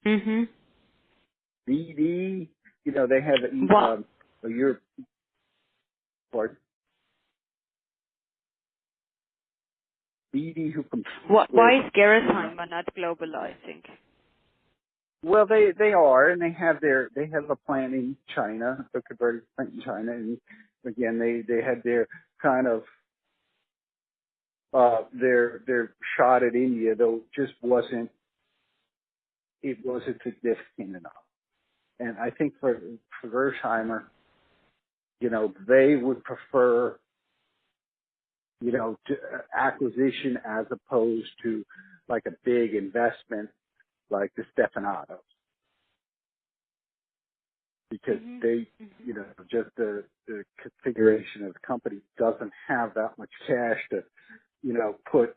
Mhm. BD, they have What? a Europe part. BD who competes What? with, Why is you know, Gerresheimer not globalizing? well, they are, and they have a plant in China, a converted plant in China, and again, they had their kind of, their shot at India, though it wasn't significant enough. And I think for Gersheimer, they would prefer, acquisition as opposed to like a big investment like the Stefanatos, because Mhm. they, Mhm. just the configuration of the company doesn't have that much cash to, put,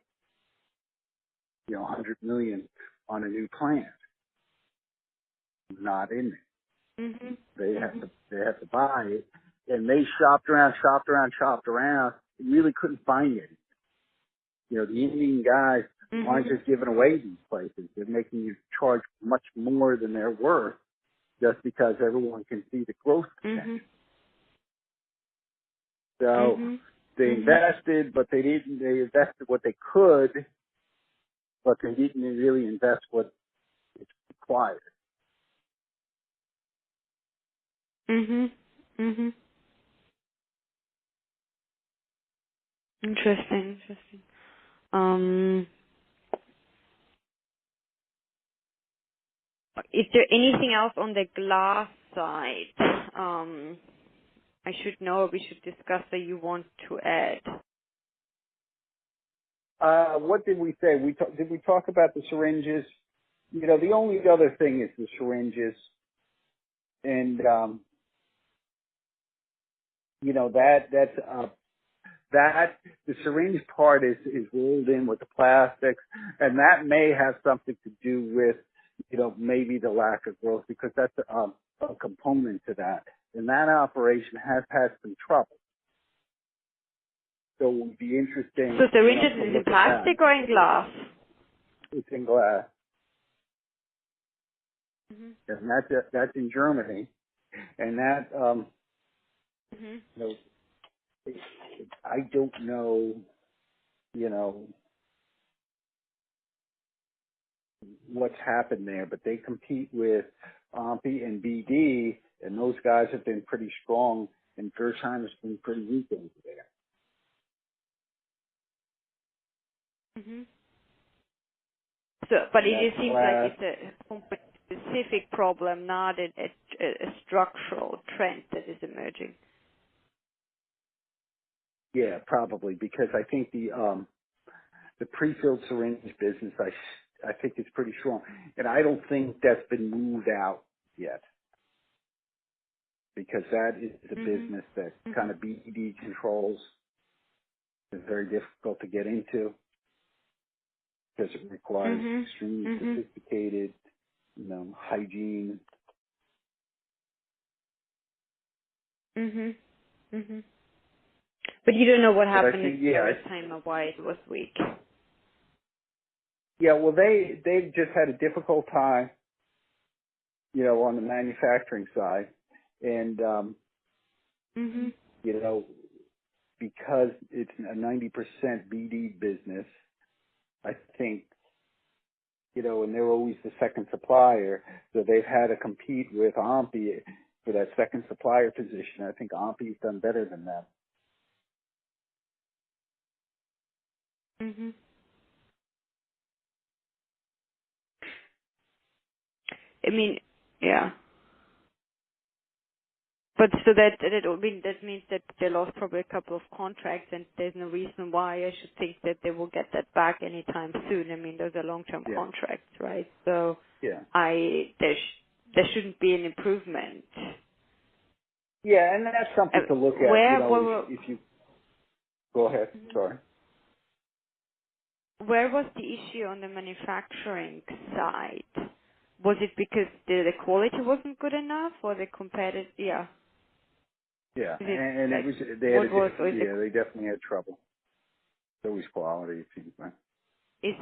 100 million on a new plant. Not in it. Mhm. Mhm. They have to buy it, and they shopped around, and really couldn't find it. The Indian guys aren't Mhm. just giving away these places. They're making you charge much more than they're worth just because everyone can see the growth Mhm. potential. So Mhm. they Mhm. invested, but they invested what they could, but they didn't really invest what is required. Mhm. Mhm. Interesting. Interesting. Um, is there anything else on the glass side? I should know. We should discuss that you want to add. What did we say? Did we talk about the syringes? The only other thing is the syringes, and that the syringe part is rolled in with the plastics, and that may have something to do with, maybe the lack of growth, because that's a component to that. And that operation has had some trouble. So it would be interesting, So syringes to is in look at that. plastic or in glass? It's in glass, Mhm. and that's in Germany, and that, Mhm. you know, I don't know, you know, what's happened there, but they compete with OMPI and BD, and those guys have been pretty strong, and Gersheimer's been pretty weak over there. Mhm. So, but And it that's seems like glass. it's a company-specific problem, not a structural trend that is emerging. Yeah, probably, because I think the pre-filled syringe business, I think is pretty strong, and I don't think that's been moved out yet, because that is a Mhm. business that kind Mhm. of BD controls. Is very difficult to get into because it requires Mhm. extremely Mhm. sophisticated, hygiene. Mhm. Mhm. But you don't know what But I happened think, at Gerresheimer, why it was weak. well, they've just had a difficult time, on the manufacturing side, and Mhm. you know, because it's a 90% BD business, I think, and they're always the second supplier, so they've had to compete with OMPI for that second supplier position. I think OMPI's done better than them. Mhm. I mean, yeah. But so that means that they lost probably a couple of contracts, and there's no reason why I should think that they will get that back anytime soon. I mean, those are long-term Yeah, contracts, right? So yeah, there shouldn't be an improvement. yeah, and that's something to look at. If you go ahead. Sorry. Where was the issue on the manufacturing side? Was it because the quality wasn't good enough, or the competitive? Yeah. Yeah, Is it and it like was they had what was or is they definitely had trouble. It's always quality, it seems like. is